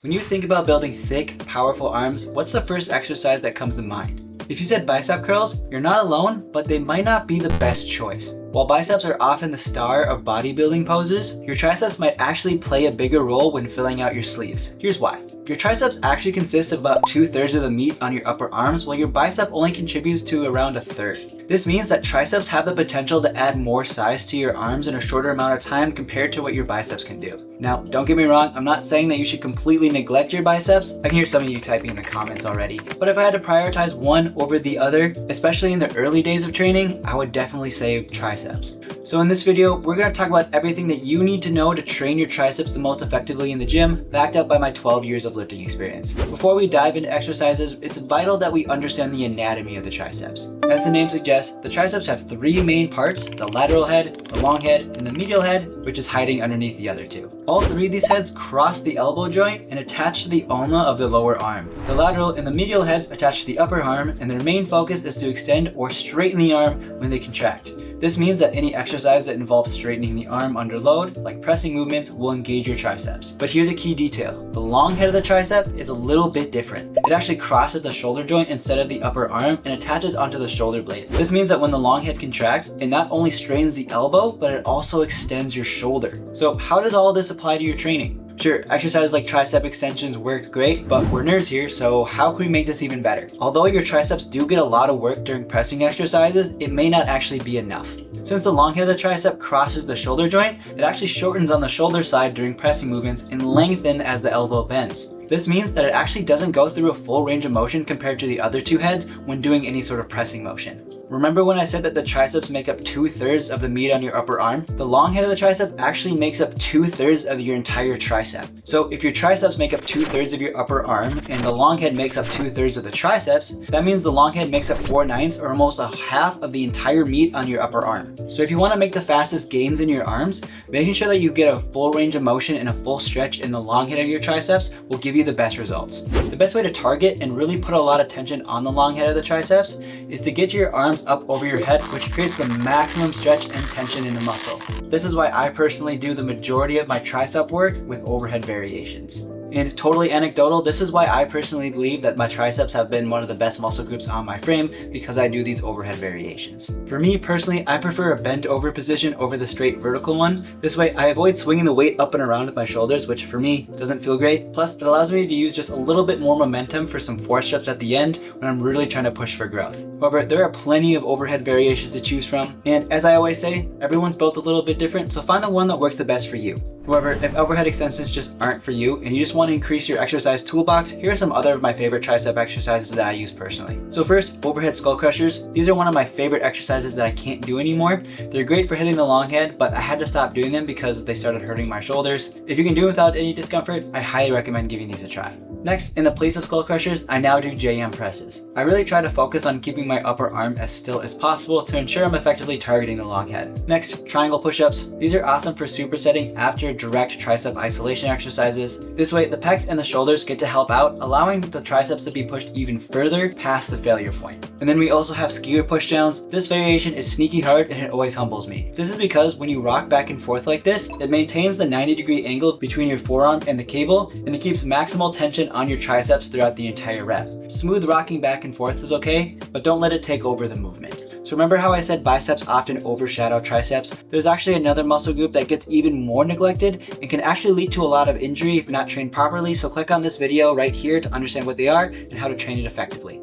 When you think about building thick, powerful arms, what's the first exercise that comes to mind? If you said bicep curls, you're not alone, but they might not be the best choice. While biceps are often the star of bodybuilding poses, your triceps might actually play a bigger role when filling out your sleeves. Here's why. Your triceps actually consist of about 2/3 of the meat on your upper arms, while your bicep only contributes to around 1/3. This means that triceps have the potential to add more size to your arms in a shorter amount of time compared to what your biceps can do. Now, don't get me wrong, I'm not saying that you should completely neglect your biceps. I can hear some of you typing in the comments already. But if I had to prioritize one over the other, especially in the early days of training, I would definitely say triceps. So in this video, we're going to talk about everything that you need to know to train your triceps the most effectively in the gym, backed up by my 12 years of lifting experience. Before we dive into exercises, it's vital that we understand the anatomy of the triceps. As the name suggests, the triceps have three main parts: the lateral head, the long head, and the medial head, which is hiding underneath the other two. All three of these heads cross the elbow joint and attach to the ulna of the lower arm. The lateral and the medial heads attach to the upper arm, and their main focus is to extend or straighten the arm when they contract. This means that any exercise that involves straightening the arm under load, like pressing movements, will engage your triceps. But here's a key detail. The long head of the tricep is a little bit different. It actually crosses the shoulder joint instead of the upper arm and attaches onto the shoulder blade. This means that when the long head contracts, it not only straightens the elbow, but it also extends your shoulder. So how does all this apply to your training? Sure, exercises like tricep extensions work great, but we're nerds here, so how can we make this even better? Although your triceps do get a lot of work during pressing exercises, it may not actually be enough. Since the long head of the tricep crosses the shoulder joint, it actually shortens on the shoulder side during pressing movements and lengthens as the elbow bends. This means that it actually doesn't go through a full range of motion compared to the other two heads when doing any sort of pressing motion. Remember when I said that the triceps make up 2/3 of the meat on your upper arm? The long head of the tricep actually makes up 2/3 of your entire tricep. So if your triceps make up 2/3 of your upper arm and the long head makes up 2/3 of the triceps, that means the long head makes up 4/9 or almost a half of the entire meat on your upper arm. So if you want to make the fastest gains in your arms, making sure that you get a full range of motion and a full stretch in the long head of your triceps will give you the best results. The best way to target and really put a lot of tension on the long head of the triceps is to get your arms up over your head, which creates the maximum stretch and tension in the muscle. This is why I personally do the majority of my tricep work with overhead variations. And totally anecdotal, this is why I personally believe that my triceps have been one of the best muscle groups on my frame, because I do these overhead variations. For me personally, I prefer a bent over position over the straight vertical one. This way I avoid swinging the weight up and around with my shoulders, which for me doesn't feel great. Plus it allows me to use just a little bit more momentum for some force reps at the end when I'm really trying to push for growth. However, there are plenty of overhead variations to choose from. And as I always say, everyone's built a little bit different, so find the one that works the best for you. However, if overhead extensions just aren't for you and you just want to increase your exercise toolbox, here are some other of my favorite tricep exercises that I use personally. So first, overhead skull crushers. These are one of my favorite exercises that I can't do anymore. They're great for hitting the long head, but I had to stop doing them because they started hurting my shoulders. If you can do it without any discomfort, I highly recommend giving these a try. Next, in the place of skull crushers, I now do JM presses. I really try to focus on keeping my upper arm as still as possible to ensure I'm effectively targeting the long head. Next, triangle push-ups. These are awesome for supersetting after direct tricep isolation exercises. This way, the pecs and the shoulders get to help out, allowing the triceps to be pushed even further past the failure point. And then we also have skier pushdowns. This variation is sneaky hard and it always humbles me. This is because when you rock back and forth like this, it maintains the 90-degree angle between your forearm and the cable, and it keeps maximal tension on your triceps throughout the entire rep. Smooth rocking back and forth is okay, but don't let it take over the movement. So remember how I said biceps often overshadow triceps? There's actually another muscle group that gets even more neglected and can actually lead to a lot of injury if not trained properly, so click on this video right here to understand what they are and how to train it effectively.